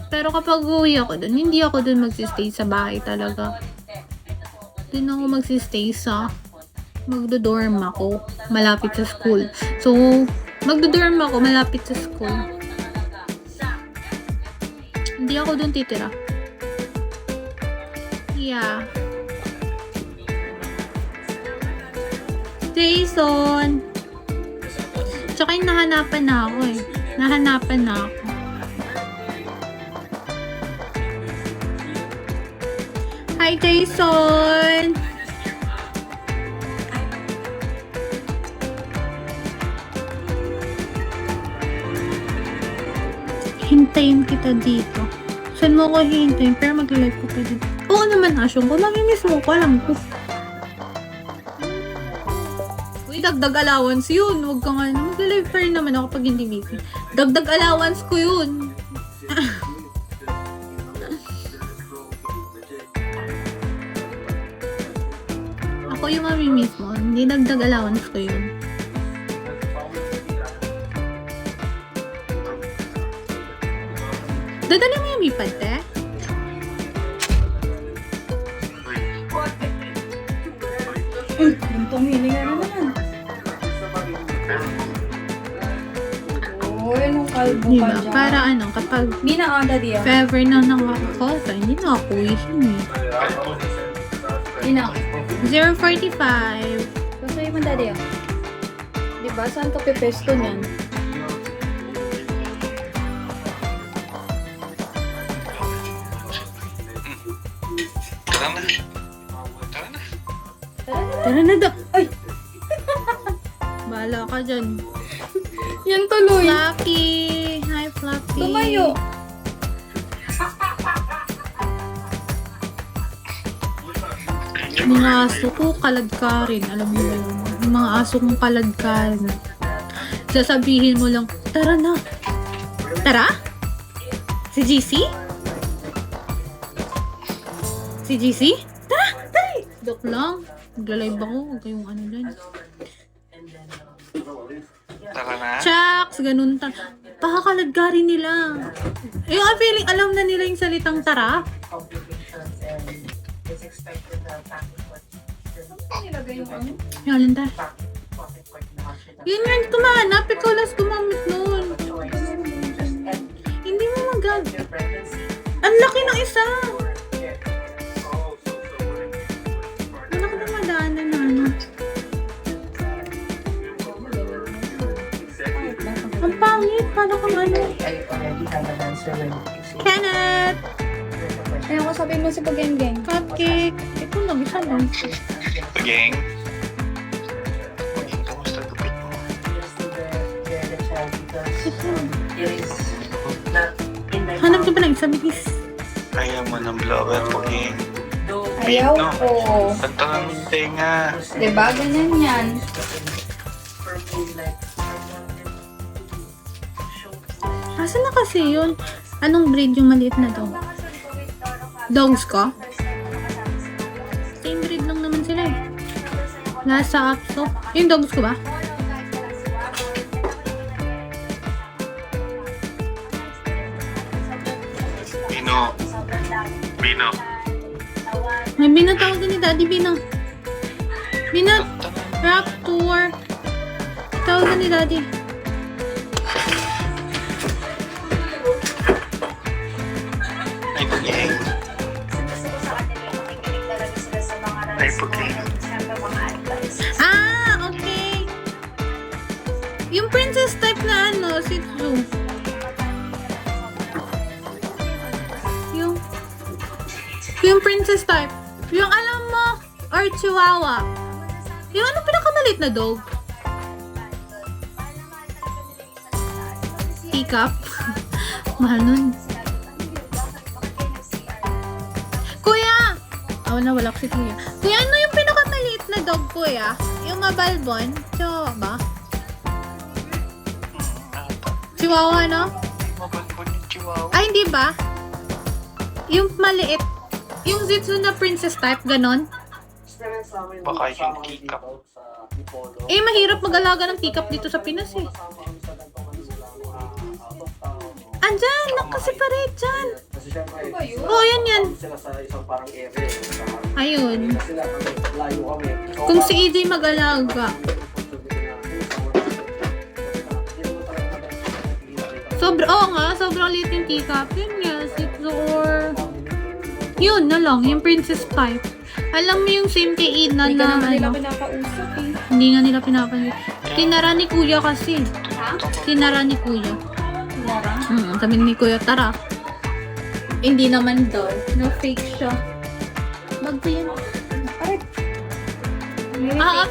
Pero kapag uwi ako dun, hindi ako dun magsistay sa bahay talaga. Dun ako magsistay sa magdo-dorm ako malapit sa school. So, magdo-dorm ako malapit sa school. Hindi ako dun titira. Yeah. Jason! Tsaka yung nahanapan na ako eh. Nahanapan na ako. Hi, Jason! Hintayin kita dito. Saan mo ako hihintayin? Pero mag-live ko pa dito. Oo naman, Asyong ko. Mamimiss mo ko. Alam ko. Uy, dagdag allowance yun. Huwag ka nga. Mag-live pa rin naman ako pag hindi busy. Dagdag allowance ko yun. Ako yung mamimiss mo. Hindi dagdag allowance ko yun. Dadali mo yung mipad, te? Uy, yung tumili nga na naman. Uy, anong kalbo ka Diba? dyan? Para ano, kapag Hindi na ada diya. if ever na nakakakota, hindi na ako uwihin eh. Hindi na. 045. Gusto yung mandadi ah. Diba? Saan ka pipesto niyan? Tara na. Tara na. Tara na daw. Ay! Bahala ka dyan. Yan tuloy. Fluffy. Hi, Fluffy. Tumayo. Mga aso ko, kaladkarin. Alam mo ba yun? Yung mga aso kong kaladkarin. Sasabihin mo lang, tara na. Tara? Si GC? Si GC? Tara! Tara! Joke lang. Nagla-live ako. Huwag kayong ano dyan. Tara na. Chucks! Ganun ta. Pakakaladkarin nila. Yung feeling, alam na nila yung salitang tara. Yan, ta. Yun nga, hindi ko mahanap. Ikaw lang gumamit nun. Hindi mo magag. Ang laki ng isa. Ang laki ng madaanan na ano. Ang pangit. Paano kang ano? Kenneth! Ayun ko sabihin mo si Pagengeng. Cupcake. Ito lang, isa lang. Pageng. Pageng, kamusta tupit mo? Hanap ka ba ng isa, bilis? Kaya mo ng blower, Pageng. Ayaw No. ko. Pagtangan ng tenga. Diba? Ganyan yan. Asan na kasi yun? Anong breed yung maliit na dog? Dogs ka? Same breed lang naman sila eh. Nasa Apso. Yung dogs ko ba? Bino. Bino. May binatawag ni Daddy Bino. Binat! Raptor! Tawagan ni Daddy. Ay, Pageng. Ay, Pageng. Ah! Okay! Yung princess type na ano, Shih Tzu. Yung princess type. Yung alam mo, or chihuahua. Yung ano pinakamalit na dog? Teacup. Mahal nun. Kuya! Oh, nawala ko si Kuya. Kuya, ano yung pinakamaliit na dog, Kuya? Yung mabalbon? Chihuahua ba? Chihuahua, no? Mabalbon yung chihuahua. Ay, hindi ba? Yung maliit. Yung Shih Tzu na princess type, ganon. Baka yung teacup. Eh, mahirap mag-alaga ng teacup dito sa Pinas eh. Andyan, nakaseparate dyan. Kasi syempre, Ano ba yun? Oh, yan. sila sa isang parang area. Ayun. Kasi layo kami. Kung si EJ mag-alaga. Sobrang liit yung teacup. Yun nga, 6 or... Yun na lang, yung Princess Pipe. Alam mo yung same kay Ina Hindi ka na naman nila ano, pinakausap eh. hindi nga nila pinapansin. Tinara ni Kuya kasi. Ha? Tinara ni Kuya. Lara? Sabi ni Kuya, tara. Hindi naman daw. No fake siya. Bag ko yan.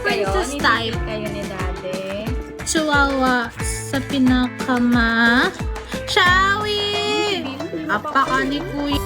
Princess type. Kayo ni Daddy. Chihuahua sa pinakama. Shawi! Apaka ni Kuya.